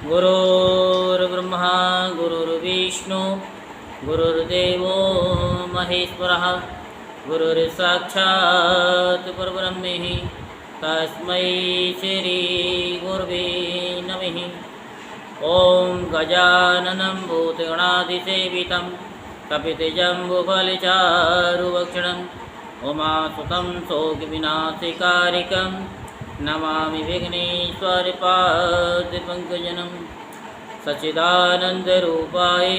गुरुर्ब्रह्मा गुरुर्विष्णु गुरुर्देवो महेश्वरः गुरुर्साक्षात् परब्रह्म तस्मै श्री गुरुवे नमः। ॐ गजाननं भूतगणाधिसेवितं कपितजम्बुफलचारुभक्षणम् उमासुतं शोकविनाशकारिकं नमामि विघ्नेश्वरपादपङ्कजं। सच्चिदानन्दरूपाय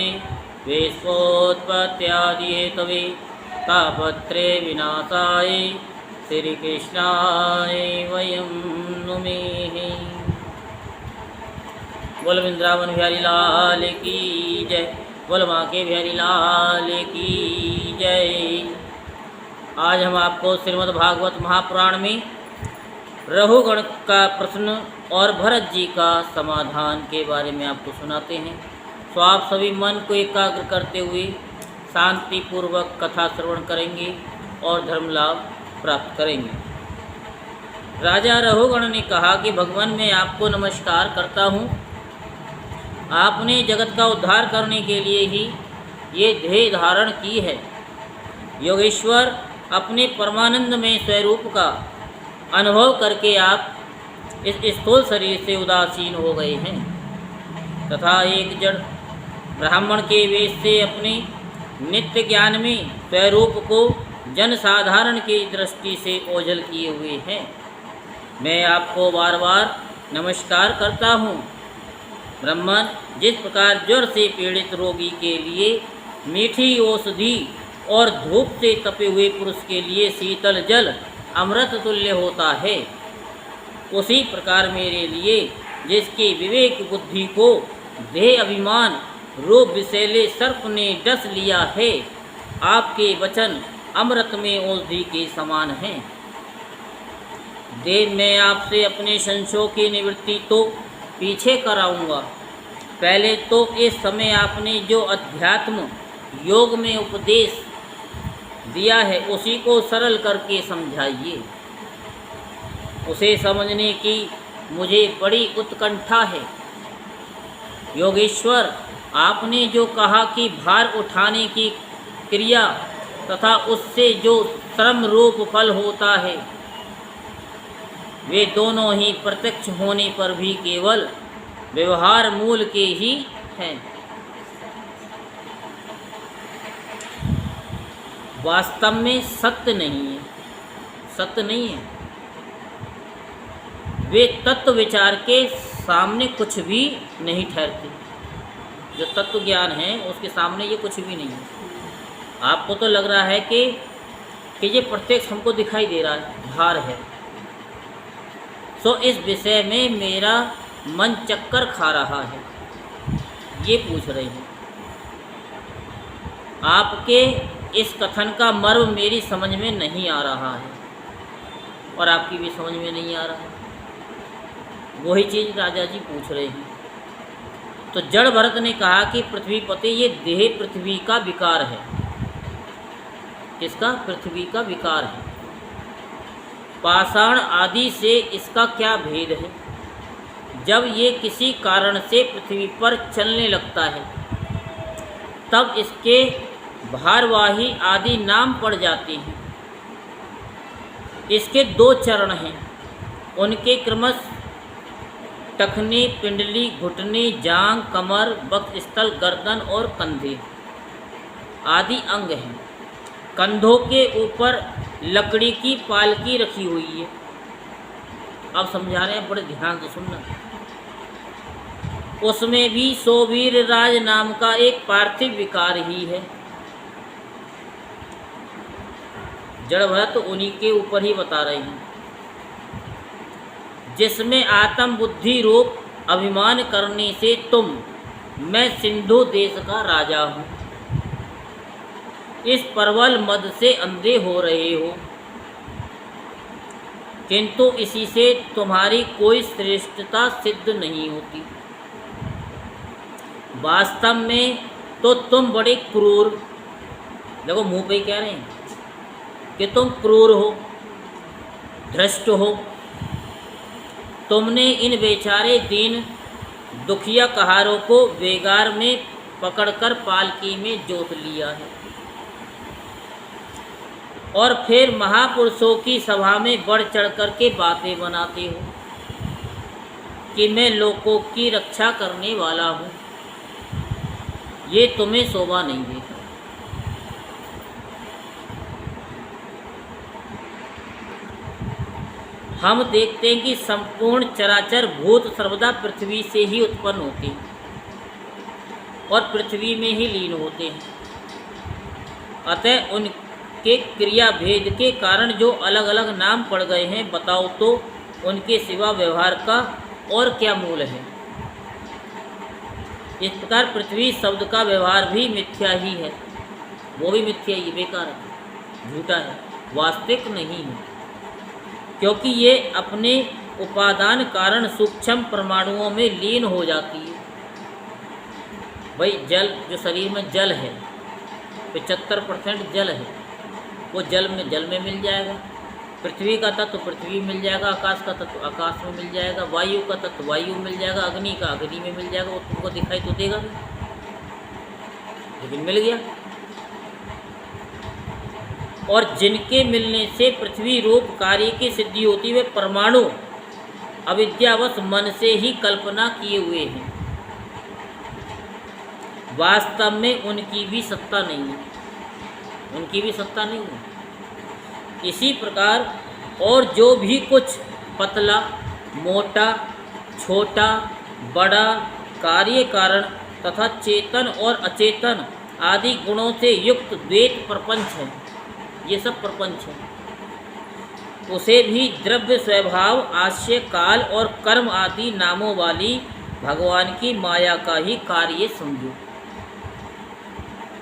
विश्वोत्पत्त्यादिहेतवे तापत्रे विनाशाय श्रीकृष्णाय वयं नुमः। बोल वृंदावन बिहारी लाल की जय, बोल माँ के बिहारी लाल की जय। आज हम आपको श्रीमद् भागवत महापुराण में रहुगण का प्रश्न और भरत जी का समाधान के बारे में आपको सुनाते हैं। तो आप सभी मन को एकाग्र करते हुए शांति पूर्वक कथा श्रवण करेंगे और धर्म लाभ प्राप्त करेंगे। राजा रहुगण ने कहा कि भगवान मैं आपको नमस्कार करता हूँ। आपने जगत का उद्धार करने के लिए ही ये देह धारण की है। योगेश्वर अपने परमानंद में स्वरूप का अनुभव करके आप इस स्थूल शरीर से उदासीन हो गए हैं तथा एक जड़ ब्राह्मण के वेश से अपने नित्य ज्ञान में स्वरूप को जनसाधारण की दृष्टि से ओझल किए हुए हैं। मैं आपको बार बार नमस्कार करता हूँ। ब्राह्मण जिस प्रकार ज्वर से पीड़ित रोगी के लिए मीठी औषधि और धूप से तपे हुए पुरुष के लिए शीतल जल अमृत तुल्य होता है, उसी प्रकार मेरे लिए जिसकी विवेक बुद्धि को देह अभिमान रूप विषैले सर्प ने डस लिया है, आपके वचन अमृत में औषधि के समान हैं। देव मैं आपसे अपने संशयों की निवृत्ति तो पीछे कराऊंगा। पहले तो इस समय आपने जो अध्यात्म योग में उपदेश दिया है उसी को सरल करके समझाइए। उसे समझने की मुझे बड़ी उत्कंठा है। योगेश्वर आपने जो कहा कि भार उठाने की क्रिया तथा उससे जो श्रम रूप फल होता है वे दोनों ही प्रत्यक्ष होने पर भी केवल व्यवहार मूल के ही हैं, वास्तव में सत्य नहीं है। सत्य नहीं है, वे तत्व विचार के सामने कुछ भी नहीं ठहरते। जो तत्व ज्ञान है उसके सामने ये कुछ भी नहीं है। आपको तो लग रहा है कि ये प्रत्यक्ष हमको दिखाई दे रहा है, भार है। सो इस विषय में मेरा मन चक्कर खा रहा है, ये पूछ रहे हैं। आपके इस कथन का मर्म मेरी समझ में नहीं आ रहा है और आपकी भी समझ में नहीं आ रहा है। वही चीज़ राजा जी पूछ रहे हैं। तो जड़ भरत ने कहा कि पृथ्वीपति ये देह पृथ्वी का विकार है। किसका? पृथ्वी का विकार है। पाषाण आदि से इसका क्या भेद है? जब ये किसी कारण से पृथ्वी पर चलने लगता है तब इसके भारवाही आदि नाम पड़ जाते हैं। इसके दो चरण हैं, उनके क्रमश टखनी, पिंडली, घुटनी, जांग, कमर, वक्षस्थल, गर्दन और कंधे आदि अंग हैं। कंधों के ऊपर लकड़ी की पालकी रखी हुई है। अब समझा रहे हैं, बड़े ध्यान से सुनना। उसमें भी सोवीर राज नाम का एक पार्थिव विकार ही है। जड़ भरत उन्हीं के ऊपर ही बता रहे हैं, जिसमें आत्म बुद्धि रूप अभिमान करने से तुम, मैं सिंधु देश का राजा हूँ, इस प्रबल मद से अंधे हो रहे हो, किंतु इसी से तुम्हारी कोई श्रेष्ठता सिद्ध नहीं होती। वास्तव में तो तुम बड़े क्रूर, देखो मुंह पे कह रहे हैं कि तुम क्रूर हो, धृष्ट हो। तुमने इन बेचारे दीन दुखिया कहारों को बेगार में पकड़कर पालकी में जोत लिया है। और फिर महापुरुषों की सभा में बढ़ चढ़ कर के बातें बनाते हो कि मैं लोगों की रक्षा करने वाला हूँ। ये तुम्हें शोभा नहीं देता। हम देखते हैं कि संपूर्ण चराचर भूत सर्वदा पृथ्वी से ही उत्पन्न होते हैं और पृथ्वी में ही लीन होते हैं। अतः उनके क्रिया भेद के कारण जो अलग अलग नाम पड़ गए हैं, बताओ तो उनके सिवा व्यवहार का और क्या मूल है। इस प्रकार पृथ्वी शब्द का व्यवहार भी मिथ्या ही है, वो भी मिथ्या ही, बेकार है, झूठा है, वास्तविक नहीं है, क्योंकि ये अपने उपादान कारण सूक्ष्म परमाणुओं में लीन हो जाती है। भाई जल, जो शरीर में जल है 75% जल है, वो जल में मिल जाएगा। पृथ्वी का तत्व पृथ्वी में मिल जाएगा, आकाश का तत्व आकाश में मिल जाएगा, वायु का तत्व वायु में मिल जाएगा, अग्नि का अग्नि में मिल जाएगा। वो तुमको दिखाई तो देगा नहीं, लेकिन मिल गया। और जिनके मिलने से पृथ्वी रूप कार्य की सिद्धि होती है, वे परमाणु अविद्यावश मन से ही कल्पना किए हुए हैं। वास्तव में उनकी भी सत्ता नहीं है, उनकी भी सत्ता नहीं है। इसी प्रकार और जो भी कुछ पतला, मोटा, छोटा, बड़ा, कार्य कारण तथा चेतन और अचेतन आदि गुणों से युक्त द्वैत प्रपंच है, ये सब प्रपंच है, उसे भी द्रव्य स्वभाव, आश्रय काल और कर्म आदि नामों वाली भगवान की माया का ही कार्य समझो।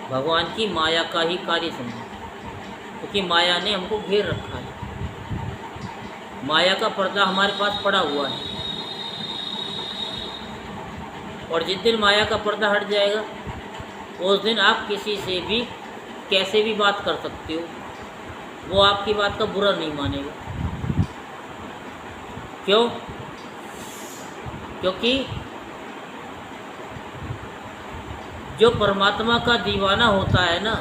भगवान की माया का ही कार्य समझो, क्योंकि माया ने हमको घेर रखा है। माया का पर्दा हमारे पास पड़ा हुआ है, और जिस दिन माया का पर्दा हट जाएगा उस दिन आप किसी से भी कैसे भी बात कर सकते हो, वो आपकी बात का बुरा नहीं मानेगा। क्यों? क्योंकि जो परमात्मा का दीवाना होता है ना,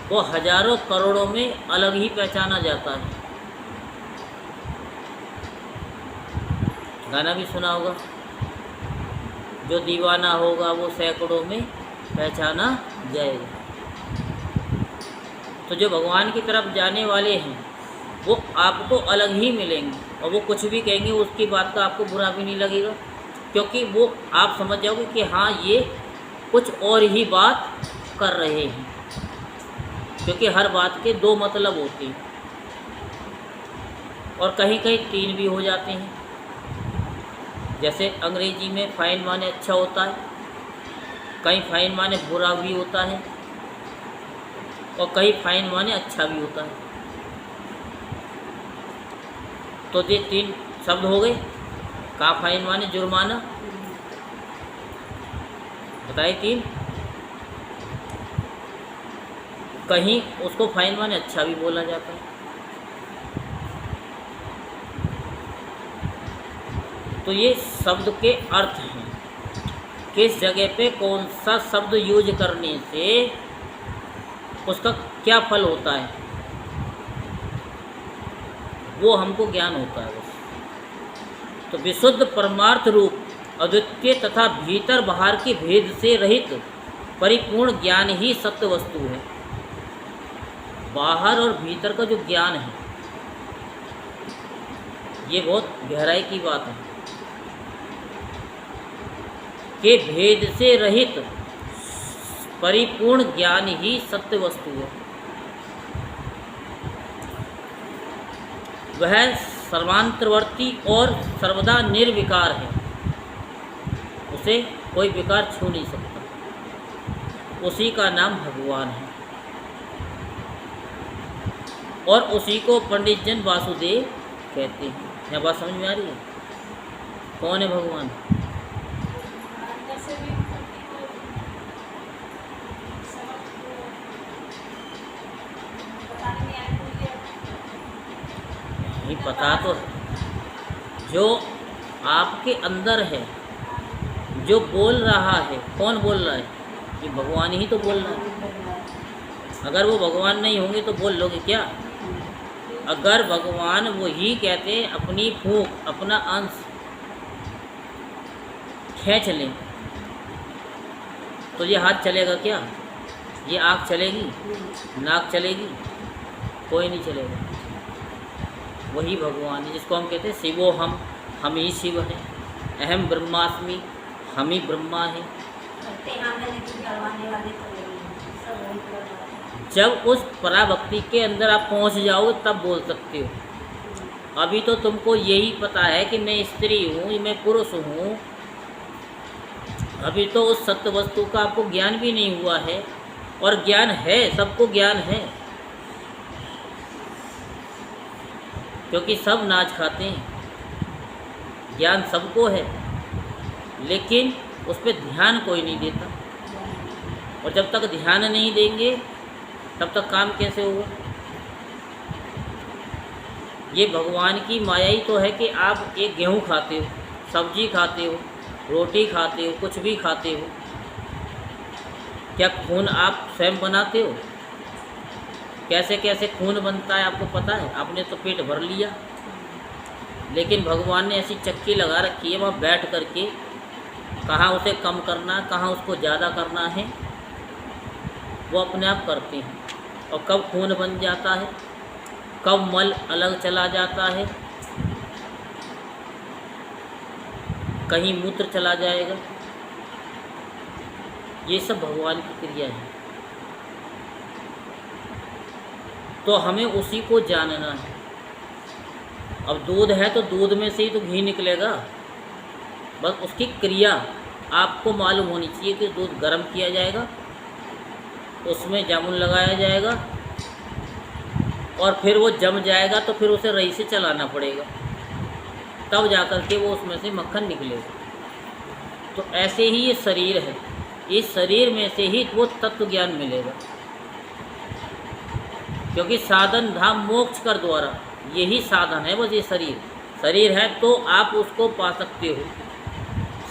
वो हजारों करोड़ों में अलग ही पहचाना जाता है। गाना भी सुना होगा, जो दीवाना होगा वो सैकड़ों में पहचाना जाएगा। तो जो भगवान की तरफ जाने वाले हैं वो आपको अलग ही मिलेंगे, और वो कुछ भी कहेंगे उसकी बात का आपको बुरा भी नहीं लगेगा, क्योंकि वो आप समझ जाओगे कि हाँ ये कुछ और ही बात कर रहे हैं, क्योंकि हर बात के दो मतलब होते हैं, और कहीं कहीं तीन भी हो जाते हैं। जैसे अंग्रेजी में फाइन माने अच्छा होता है, कहीं फाइन माने बुरा भी होता है, और कहीं फाइन माने अच्छा भी होता है। तो ये तीन शब्द हो गए। का फाइन माने जुर्माना, बताए तीन। कहीं उसको फाइन माने अच्छा भी बोला जाता है। तो ये शब्द के अर्थ हैं, किस जगह पे कौन सा शब्द यूज करने से उसका क्या फल होता है, वो हमको ज्ञान होता है बस। तो विशुद्ध परमार्थ रूप अद्वितीय तथा भीतर बाहर के भेद से रहित परिपूर्ण ज्ञान ही सत्य वस्तु है। बाहर और भीतर का जो ज्ञान है ये बहुत गहराई की बात है, कि भेद से रहित परिपूर्ण ज्ञान ही सत्य वस्तु है। वह सर्वांतर्वर्ती और सर्वदा निर्विकार है, उसे कोई विकार छू नहीं सकता। उसी का नाम भगवान है, और उसी को पंडित जन वासुदेव कहते हैं। यह बात समझ में आ रही है? कौन है भगवान? नहीं पता, तो जो आपके अंदर है जो बोल रहा है, कौन बोल रहा है? कि भगवान ही तो बोल रहा है। अगर वो भगवान नहीं होंगे तो बोल लोगे क्या? अगर भगवान वही कहते अपनी फूंक, अपना अंश खींच लें तो ये हाथ चलेगा क्या? ये आँख चलेगी? नाक चलेगी? कोई नहीं चलेगा। वही भगवान है जिसको हम कहते हैं शिवो हम ही शिव हैं, अहम ब्रह्मास्मि, हम ही ब्रह्मा हैं। जब उस पराभक्ति के अंदर आप पहुंच जाओगे तब बोल सकते हो। अभी तो तुमको यही पता है कि मैं स्त्री हूँ, मैं पुरुष हूँ। अभी तो उस सत्य वस्तु का आपको ज्ञान भी नहीं हुआ है, और ज्ञान है, सबको ज्ञान है, क्योंकि सब नाच खाते हैं। ज्ञान सबको है, लेकिन उस पर ध्यान कोई नहीं देता। और जब तक ध्यान नहीं देंगे तब तक काम कैसे होगा? ये भगवान की माया ही तो है कि आप एक गेहूँ खाते हो, सब्जी खाते हो, रोटी खाते हो, कुछ भी खाते हो। क्या खून आप स्वयं बनाते हो? कैसे कैसे खून बनता है आपको पता है? आपने तो पेट भर लिया, लेकिन भगवान ने ऐसी चक्की लगा रखी है वहाँ बैठ करके, कहाँ उसे कम करना, कहाँ उसको ज़्यादा करना है, वो अपने आप करते हैं। और कब खून बन जाता है, कब मल अलग चला जाता है, कहीं मूत्र चला जाएगा, ये सब भगवान की क्रिया है। तो हमें उसी को जानना है। अब दूध है तो दूध में से ही तो घी निकलेगा, बस उसकी क्रिया आपको मालूम होनी चाहिए कि दूध गर्म किया जाएगा, उसमें जामुन लगाया जाएगा, और फिर वो जम जाएगा तो फिर उसे रई से चलाना पड़ेगा, तब जाकर के वो उसमें से मक्खन निकलेगा। तो ऐसे ही ये शरीर है, इस शरीर में से ही वो तत्व ज्ञान मिलेगा, क्योंकि साधन धाम मोक्ष कर द्वारा, यही साधन है। बस ये शरीर है तो आप उसको पा सकते हो,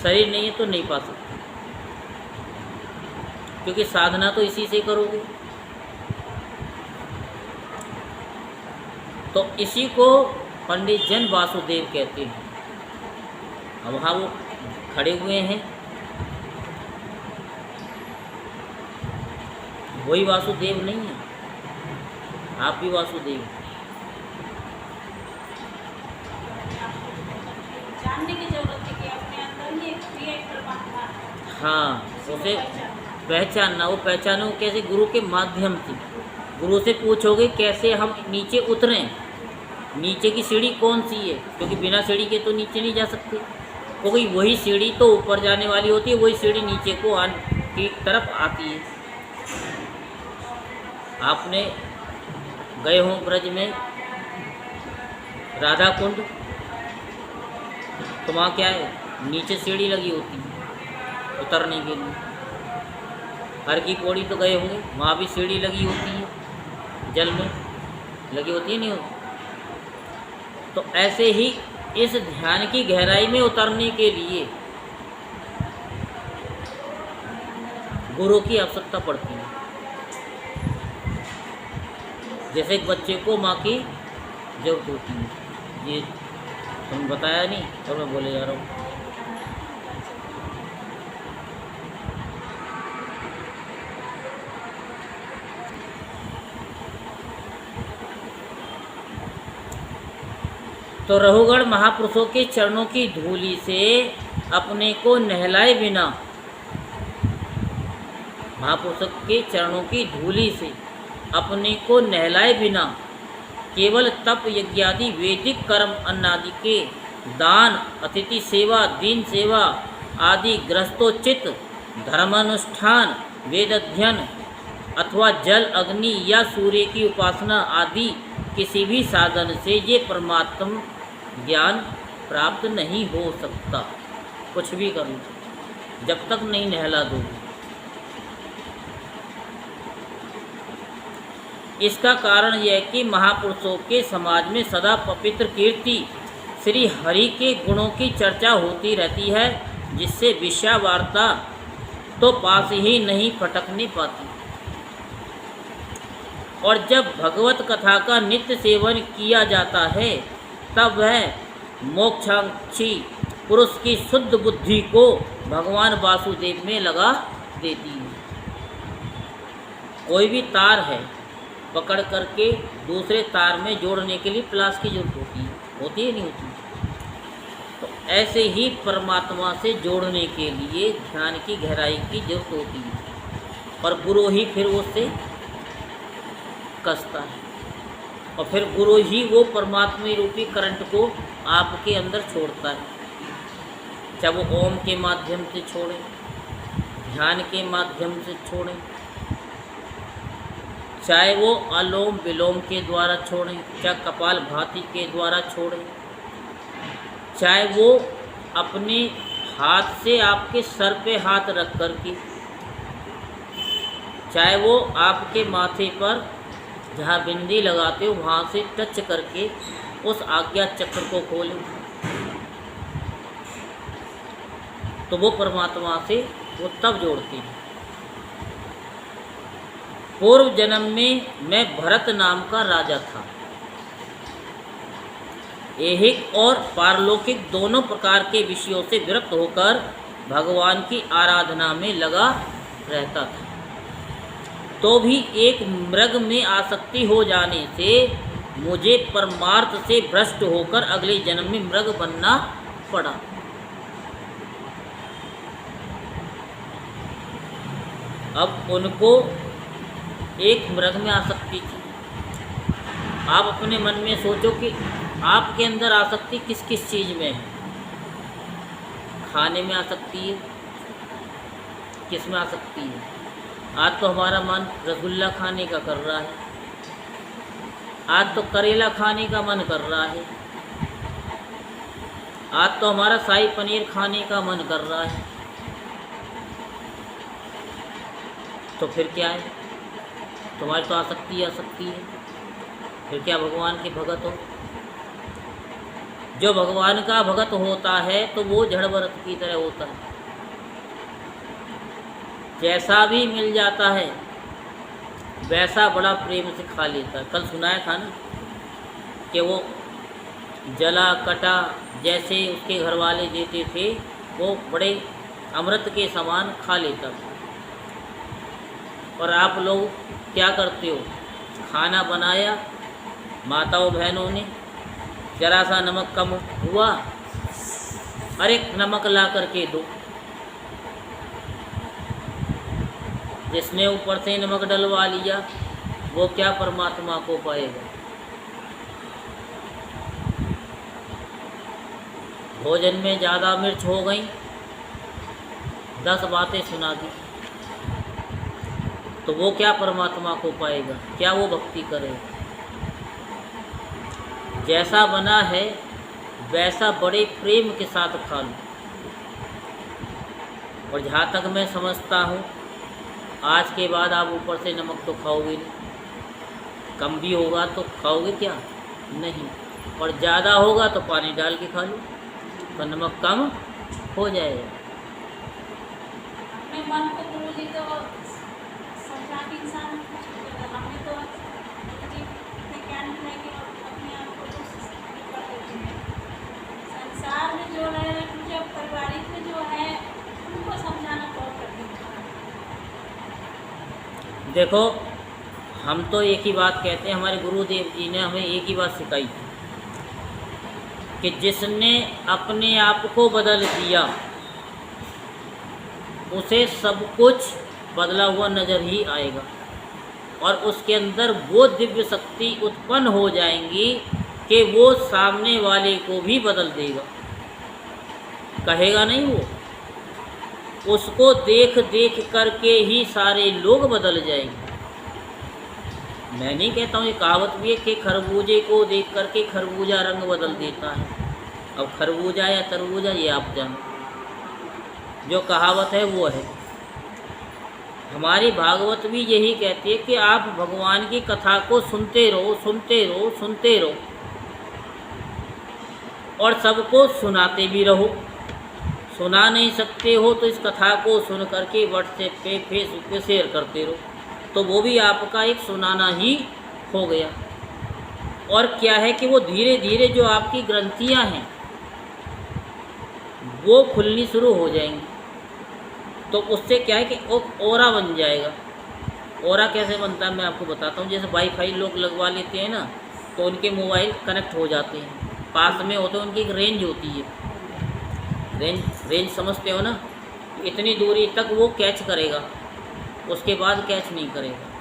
शरीर नहीं है तो नहीं पा सकते, क्योंकि साधना तो इसी से करोगे। तो इसी को पंडित जन वासुदेव कहते हैं। अब वहाँ वो खड़े हुए हैं, वही वासुदेव नहीं है, आप भी वासुदेव। जानने की जरूरत है कि अपने अंदर ही एक क्रिया परमात्मा। हाँ, उसे पहचानना, वो पहचानो कैसे? गुरु के माध्यम से। गुरु से पूछोगे कैसे हम नीचे उतरें, नीचे की सीढ़ी कौन सी है, क्योंकि बिना सीढ़ी के तो नीचे नहीं जा सकते, क्योंकि वही सीढ़ी तो ऊपर जाने वाली होती है, वही सीढ़ी नीचे को की तरफ आती है। आपने गए हों ब्रज में राधा कुंड, तो वहाँ क्या है? नीचे सीढ़ी लगी होती है उतरने के लिए। हर की पौड़ी तो गए होंगे, वहाँ भी सीढ़ी लगी होती है, जल में लगी होती है, नहीं होती? तो ऐसे ही इस ध्यान की गहराई में उतरने के लिए गुरु की आवश्यकता पड़ती है। जैसे एक बच्चे को माँ की जरूरत होती है, ये तुमने बताया नहीं तो मैं बोले जा रहा हूँ। तो रहुगण महापुरुषों के चरणों की धूली से अपने को नहलाए बिना, महापुरुषों के चरणों की धूली से अपने को नहलाए बिना केवल तप यज्ञादि वैदिक कर्म अन्नादि के दान, अतिथि सेवा, दीन सेवा आदि गृहस्थोचित धर्मानुष्ठान, वेद अध्ययन अथवा जल, अग्नि या सूर्य की उपासना आदि किसी भी साधन से ये परमात्म ज्ञान प्राप्त नहीं हो सकता। कुछ भी कर लो, जब तक नहीं नहला दो। इसका कारण यह है कि महापुरुषों के समाज में सदा पवित्र कीर्ति श्री हरि के गुणों की चर्चा होती रहती है जिससे विषय वार्ता तो पास ही नहीं फटकने पाती। और जब भगवत कथा का नित्य सेवन किया जाता है तब वह मोक्षाक्षी पुरुष की शुद्ध बुद्धि को भगवान वासुदेव में लगा देती है। कोई भी तार है, पकड़ करके दूसरे तार में जोड़ने के लिए प्लास की जरूरत होती है नहीं होती। तो ऐसे ही परमात्मा से जोड़ने के लिए ध्यान की गहराई की जरूरत होती है, और गुरु ही फिर उससे कसता है, और फिर गुरु ही वो परमात्मा रूपी करंट को आपके अंदर छोड़ता है। चाहे वो ओम के माध्यम से छोड़े, ध्यान के माध्यम से छोड़ें, चाहे वो अलोम विलोम के द्वारा छोड़ें, चाहे कपाल भाती के द्वारा छोड़ें, चाहे वो अपने हाथ से आपके सर पे हाथ रख कर के, चाहे वो आपके माथे पर जहाँ बिंदी लगाते हो वहाँ से टच करके उस आज्ञा चक्र को खोलें, तो वो परमात्मा से वो तब जोड़ते हैं। पूर्व जन्म में मैं भरत नाम का राजा था। ऐहिक और पारलौकिक दोनों प्रकार के विषयों से विरक्त होकर भगवान की आराधना में लगा रहता था। तो भी एक मृग में आसक्ति हो जाने से मुझे परमार्थ से भ्रष्ट होकर अगले जन्म में मृग बनना पड़ा। अब उनको एक मृग में आसक्ति थी। आप अपने मन में सोचो कि आपके अंदर आसक्ति किस किस चीज़ में है। खाने में आसक्ति है, किस में आसक्ति है? आज तो हमारा मन रसगुल्ला खाने का कर रहा है, आज तो करेला खाने का मन कर रहा है, आज तो हमारा शाही पनीर खाने का मन कर रहा है। तो फिर क्या है? तुम्हारी तो आसक्ति है। फिर क्या भगवान के भगत हो? जो भगवान का भगत होता है तो वो जड़ भरत की तरह होता है, जैसा भी मिल जाता है वैसा बड़ा प्रेम से खा लेता है। कल सुनाया था ना कि वो जला कटा जैसे उसके घर वाले देते थे वो बड़े अमृत के समान खा लेता था। और आप लोग क्या करते हो? खाना बनाया माताओं बहनों ने, जरा सा नमक कम हुआ, अरे नमक ला करके दो। जिसने ऊपर से नमक डलवा लिया वो क्या परमात्मा को पाएगा? भोजन में ज़्यादा मिर्च हो गई, 10 बातें सुना दी, तो वो क्या परमात्मा को पाएगा? क्या वो भक्ति करेगा? जैसा बना है वैसा बड़े प्रेम के साथ खा लो। और जहाँ तक मैं समझता हूँ आज के बाद आप ऊपर से नमक तो खाओगे नहीं, कम भी होगा तो खाओगे क्या? नहीं। और ज़्यादा होगा तो पानी डाल के खा लो, तो नमक कम हो जाएगा। अपने मन को गुरु जी तो समझा के इंसान कुछ करेगा। हमें तो गुरु जी इतने ज्ञान है कि अपने आप को तो कर देते हैं। संसार में जो रह रहे हैं, जो पारिवारिक में जो है उनको समझाना बहुत कठिन है। देखो हम तो एक ही बात कहते हैं, हमारे गुरुदेव जी ने हमें एक ही बात सिखाई कि जिसने अपने आप को बदल दिया उसे सब कुछ बदला हुआ नज़र ही आएगा, और उसके अंदर वो दिव्य शक्ति उत्पन्न हो जाएंगी कि वो सामने वाले को भी बदल देगा। कहेगा नहीं, वो उसको देख देख करके ही सारे लोग बदल जाएंगे। मैं नहीं कहता हूँ, ये कहावत भी है कि खरबूजे को देख करके खरबूजा रंग बदल देता है। अब खरबूजा या तरबूजा ये आप जानो, जो कहावत है वो है। हमारी भागवत भी यही कहती है कि आप भगवान की कथा को सुनते रहो, सुनते रहो, सुनते रहो, और सबको सुनाते भी रहो। सुना नहीं सकते हो तो इस कथा को सुन करके व्हाट्सएप पे, फेसबुक पे शेयर करते रहो, तो वो भी आपका एक सुनाना ही हो गया। और क्या है कि वो धीरे धीरे जो आपकी ग्रंथियां हैं वो खुलनी शुरू हो जाएंगी, तो उससे क्या है कि ओरा बन जाएगा। ओरा कैसे बनता है मैं आपको बताता हूँ। जैसे वाईफाई लोग लगवा लेते हैं ना, तो उनके मोबाइल कनेक्ट हो जाते हैं, पास में होते हैं, उनकी एक रेंज होती है, रेंज समझते हो ना, इतनी दूरी तक वो कैच करेगा, उसके बाद कैच नहीं करेगा।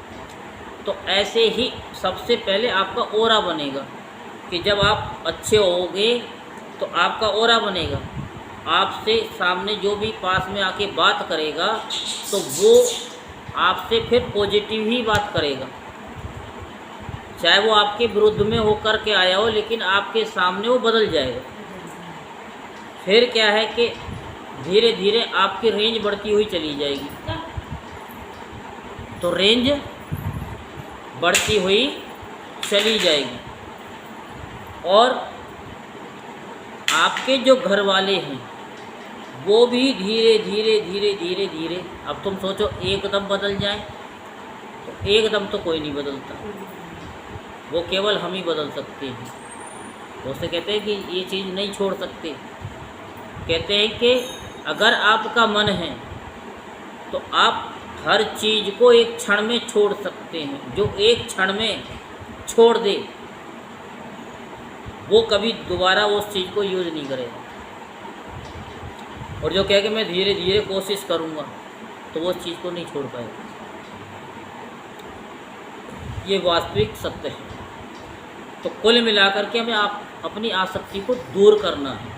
तो ऐसे ही सबसे पहले आपका ओरा बनेगा कि जब आप अच्छे होगे तो आपका ओरा बनेगा। आपसे सामने जो भी पास में आके बात करेगा तो वो आपसे फिर पॉजिटिव ही बात करेगा, चाहे वो आपके विरुद्ध में होकर के आया हो, लेकिन आपके सामने वो बदल जाएगा। फिर क्या है कि धीरे धीरे आपकी रेंज बढ़ती हुई चली जाएगी, तो रेंज बढ़ती हुई चली जाएगी। और आपके जो घर वाले हैं वो भी धीरे धीरे धीरे धीरे धीरे, अब तुम सोचो एकदम बदल जाए, तो एकदम तो कोई नहीं बदलता, वो केवल हम ही बदल सकते हैं। उससे कहते हैं कि ये चीज़ नहीं छोड़ सकते। कहते हैं कि अगर आपका मन है तो आप हर चीज़ को एक क्षण में छोड़ सकते हैं। जो एक क्षण में छोड़ दे वो कभी दोबारा उस चीज़ को यूज नहीं करेगा। और जो कहे कि मैं धीरे धीरे कोशिश करूँगा, तो वो उस चीज़ को नहीं छोड़ पाएगा। ये वास्तविक सत्य है। तो कुल मिलाकर के हमें अपनी आसक्ति को दूर करना है।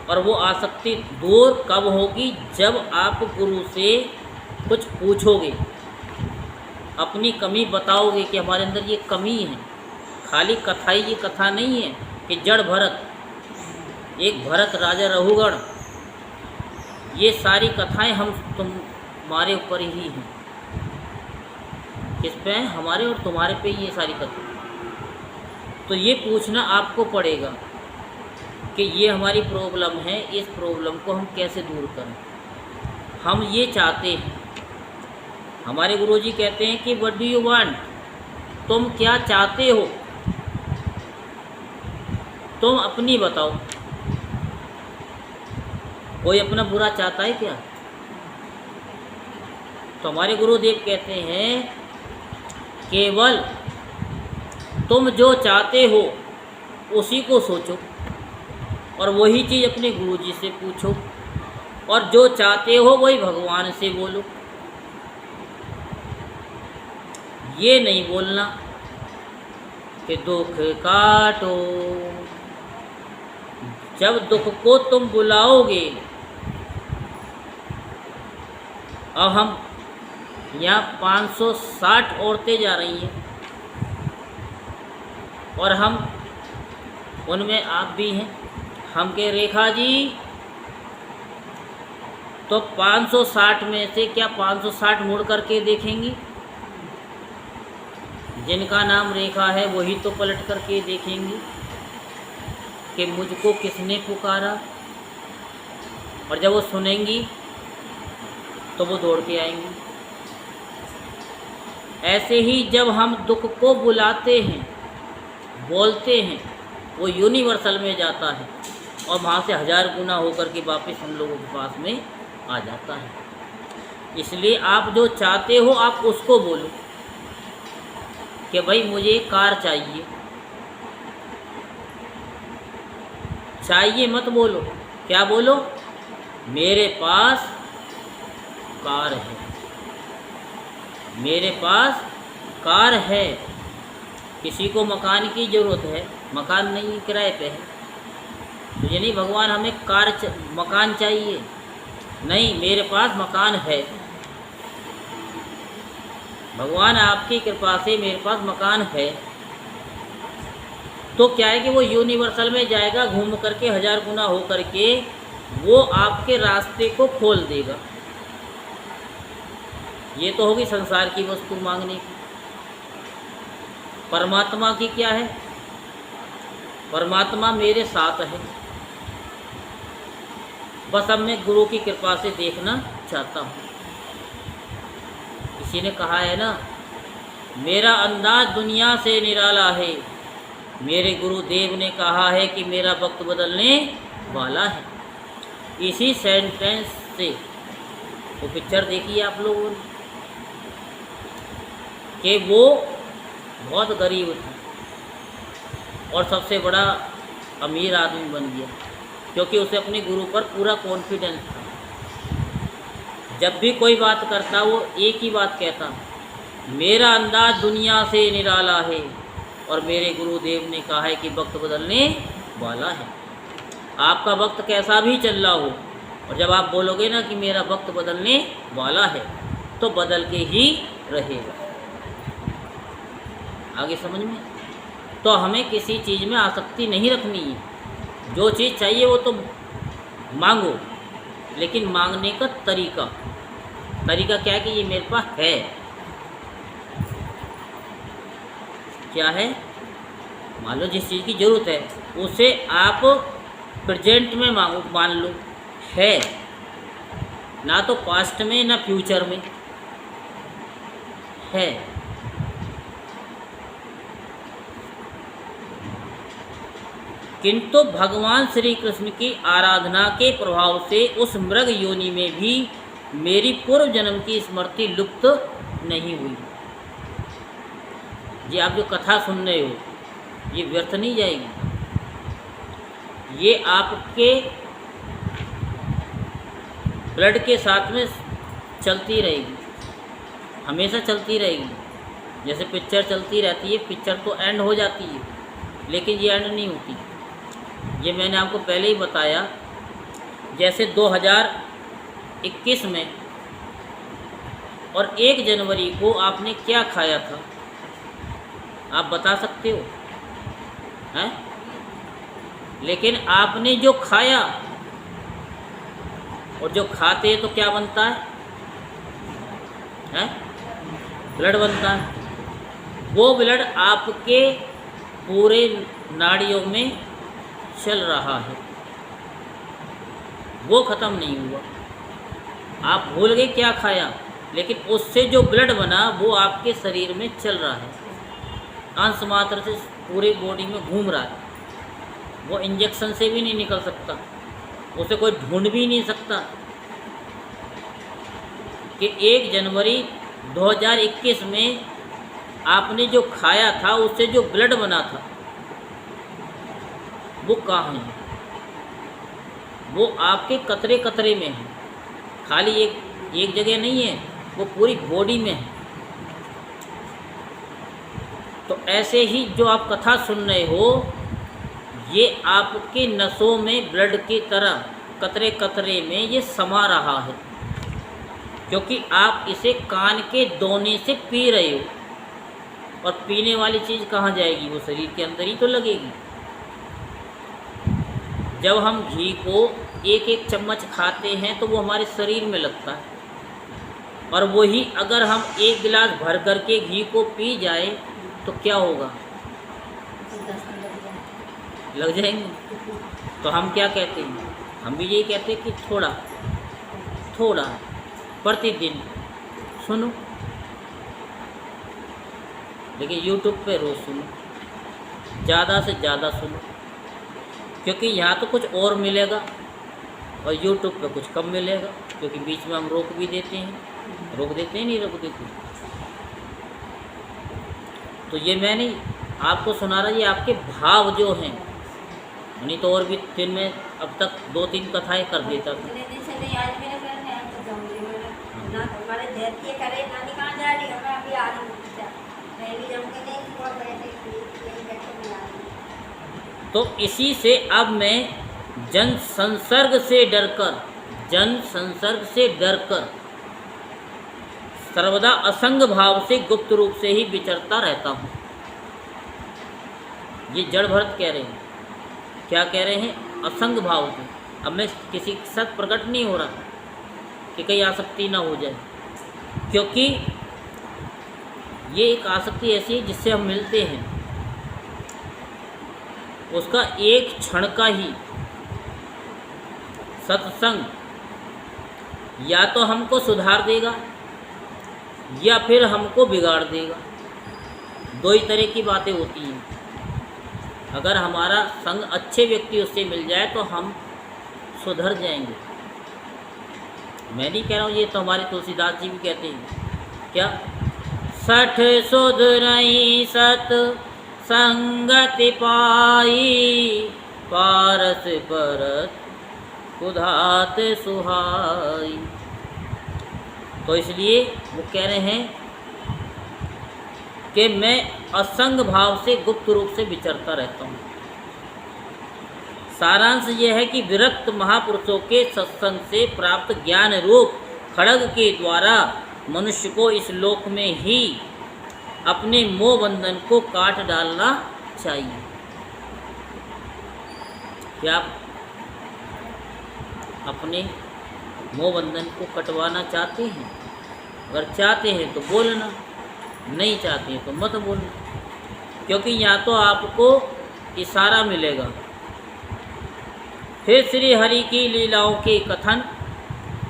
और वो आसक्ति दूर कब होगी? जब आप गुरु से कुछ पूछोगे, अपनी कमी बताओगे कि हमारे अंदर ये कमी है। खाली कथा ही ये कथा नहीं है कि जड़ भरत, एक भरत राजा रघुगण, ये सारी कथाएं हम तुम्हारे ऊपर ही हैं। किस पे? हमारे और तुम्हारे पे ये सारी कथा। तो ये पूछना आपको पड़ेगा कि ये हमारी प्रॉब्लम है, इस प्रॉब्लम को हम कैसे दूर करें। हम ये चाहते हैं, हमारे गुरुजी कहते हैं कि व्हाट डू यू वांट, तुम क्या चाहते हो, तुम अपनी बताओ। कोई अपना बुरा चाहता है क्या? तो हमारे गुरुदेव कहते हैं केवल तुम जो चाहते हो उसी को सोचो और वही चीज़ अपने गुरुजी से पूछो, और जो चाहते हो वही भगवान से बोलो। ये नहीं बोलना कि दुख काटो। जब दुख को तुम बुलाओगे, अब हम यहाँ 560 औरतें जा रही हैं और हम उनमें आप भी हैं। हम के रेखा जी, तो 560 में से क्या 560 मुड़ करके देखेंगी? जिनका नाम रेखा है वही तो पलट करके देखेंगी कि मुझको किसने पुकारा। और जब वो सुनेंगी तो वो दौड़ के आएंगी। ऐसे ही जब हम दुख को बुलाते हैं, बोलते हैं, वो यूनिवर्सल में जाता है और वहाँ से 1000 गुना होकर के वापस हम लोगों के पास में आ जाता है। इसलिए आप जो चाहते हो आप उसको बोलो कि भाई मुझे कार चाहिए। चाहिए मत बोलो, क्या बोलो? मेरे पास कार है, मेरे पास कार है। किसी को मकान की ज़रूरत है, मकान नहीं किराए पे है, तो ये नहीं भगवान हमें मकान चाहिए, नहीं, मेरे पास मकान है। भगवान आपकी कृपा से मेरे पास मकान है। तो क्या है कि वो यूनिवर्सल में जाएगा, घूम करके 1000 गुना हो करके वो आपके रास्ते को खोल देगा। ये तो होगी संसार की वस्तु मांगने की। परमात्मा की क्या है? परमात्मा मेरे साथ है, बस अब मैं गुरु की कृपा से देखना चाहता हूँ। किसी ने कहा है ना, मेरा अंदाज दुनिया से निराला है, मेरे गुरुदेव ने कहा है कि मेरा वक्त बदलने वाला है। इसी सेंटेंस से वो पिक्चर देखी आप लोगों ने कि वो बहुत गरीब था और सबसे बड़ा अमीर आदमी बन गया, क्योंकि उसे अपने गुरु पर पूरा कॉन्फिडेंस था। जब भी कोई बात करता वो एक ही बात कहता, मेरा अंदाज दुनिया से निराला है और मेरे गुरुदेव ने कहा है कि वक्त बदलने वाला है। आपका वक्त कैसा भी चल रहा हो, और जब आप बोलोगे ना कि मेरा वक्त बदलने वाला है, तो बदल के ही रहेगा। आगे समझ में? तो हमें किसी चीज़ में आसक्ति नहीं रखनी है। जो चीज़ चाहिए वो तो मांगो, लेकिन मांगने का तरीका क्या है कि ये मेरे पास है। क्या है? मान लो जिस चीज़ की ज़रूरत है उसे आप प्रेजेंट में मांगो, मान लो है, ना तो पास्ट में ना फ्यूचर में है। किंतु भगवान श्री कृष्ण की आराधना के प्रभाव से उस मृग योनि में भी मेरी पूर्व जन्म की स्मृति लुप्त नहीं हुई। ये आप जो कथा सुन रहे हो ये व्यर्थ नहीं जाएगी, ये आपके ब्लड के साथ में चलती रहेगी, हमेशा चलती रहेगी। जैसे पिक्चर चलती रहती है, पिक्चर तो एंड हो जाती है, लेकिन ये एंड नहीं होती। ये मैंने आपको पहले ही बताया। जैसे 2021 में और 1 जनवरी को आपने क्या खाया था, आप बता सकते हो? हैं? लेकिन आपने जो खाया और जो खाते हैं तो क्या बनता है? हैं? ब्लड बनता है। वो ब्लड आपके पूरे नाड़ियों में चल रहा है, वो ख़त्म नहीं हुआ। आप भूल गए क्या खाया, लेकिन उससे जो ब्लड बना वो आपके शरीर में चल रहा है, अंश मात्र से पूरे बॉडी में घूम रहा है। वो इंजेक्शन से भी नहीं निकल सकता, उसे कोई ढूंढ भी नहीं सकता कि 1 जनवरी 2021 में आपने जो खाया था उससे जो ब्लड बना था वो कहाँ है? वो आपके कतरे कतरे में है, खाली एक जगह नहीं है, वो पूरी बॉडी में है। तो ऐसे ही जो आप कथा सुन रहे हो, ये आपके नसों में ब्लड की तरह कतरे कतरे में ये समा रहा है, क्योंकि आप इसे कान के दोने से पी रहे हो। और पीने वाली चीज़ कहाँ जाएगी? वो शरीर के अंदर ही तो लगेगी। जब हम घी को 1-1 चम्मच खाते हैं तो वो हमारे शरीर में लगता है, और वही अगर हम 1 गिलास भर करके घी को पी जाए तो क्या होगा? लग जाएंगे। तो हम क्या कहते हैं? हम भी यही कहते हैं कि थोड़ा थोड़ा प्रतिदिन सुनो, लेकिन यूट्यूब पे रोज़ सुनो, ज़्यादा से ज़्यादा सुनो, क्योंकि यहाँ तो कुछ और मिलेगा और यूट्यूब पे कुछ कम मिलेगा, क्योंकि बीच में हम रोक भी देते हैं, नहीं रोक देते। तो ये मैंने आपको सुना रहा, ये आपके भाव जो हैं, नहीं तो और भी दिन में अब तक 2-3 कथाएं कर देता था। तो इसी से अब मैं जन संसर्ग से डरकर सर्वदा असंग भाव से गुप्त रूप से ही विचरता रहता हूँ। ये जड़ भरत कह रहे हैं। क्या कह रहे हैं? असंग भाव से। अब मैं किसी के साथ प्रकट नहीं हो रहा कि कहीं आसक्ति ना हो जाए, क्योंकि ये एक आसक्ति ऐसी है जिससे हम मिलते हैं, उसका एक क्षण का ही सत्संग या तो हमको सुधार देगा या फिर हमको बिगाड़ देगा। दो ही तरह की बातें होती हैं। अगर हमारा संग अच्छे व्यक्ति उससे मिल जाए तो हम सुधर जाएंगे। मैं नहीं कह रहा हूँ, ये तो हमारे तुलसीदास जी भी कहते हैं। क्या? सठ सुधरई सत संगति पाई, पारस परत कुधात सुहाई। तो इसलिए वो कह रहे हैं कि मैं असंग भाव से गुप्त रूप से विचरता रहता हूँ। सारांश यह है कि विरक्त महापुरुषों के सत्संग से प्राप्त ज्ञान रूप खड्ग के द्वारा मनुष्य को इस लोक में ही अपने मोह बंधन को काट डालना चाहिए। क्या आप अपने मोह बंधन को कटवाना चाहते हैं? अगर चाहते हैं तो बोलना, नहीं चाहते हैं तो मत बोलना, क्योंकि यहाँ तो आपको इशारा मिलेगा। फिर श्री हरि की लीलाओं के कथन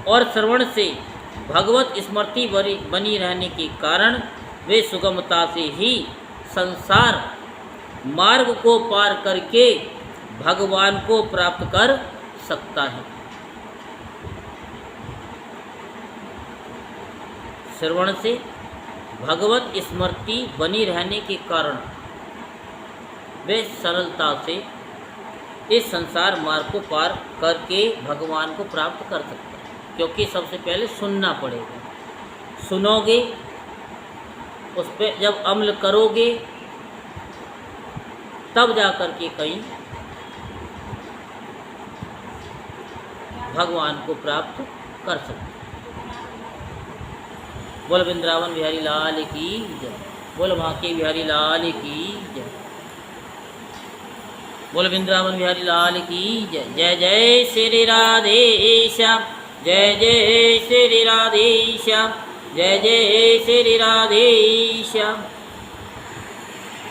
और श्रवण से भगवत स्मृति बनी रहने के कारण वे सुगमता से ही संसार मार्ग को पार करके भगवान को प्राप्त कर सकता है। श्रवण से भगवत स्मृति बनी रहने के कारण वे सरलता से इस संसार मार्ग को पार करके भगवान को प्राप्त कर सकते हैं। क्योंकि सबसे पहले सुनना पड़ेगा, सुनोगे, उस पर जब अमल करोगे तब जा कर के कहीं भगवान को प्राप्त कर सकते। बोल वृंदावन बिहारी लाल की जय, बोल बांके बिहारी लाल की जय, बोल वृंदावन बिहारी लाल की जय। जय जय श्री राधेश्याम, जय जय श्री राधेश्याम, जय जय श्री राधेश्याम।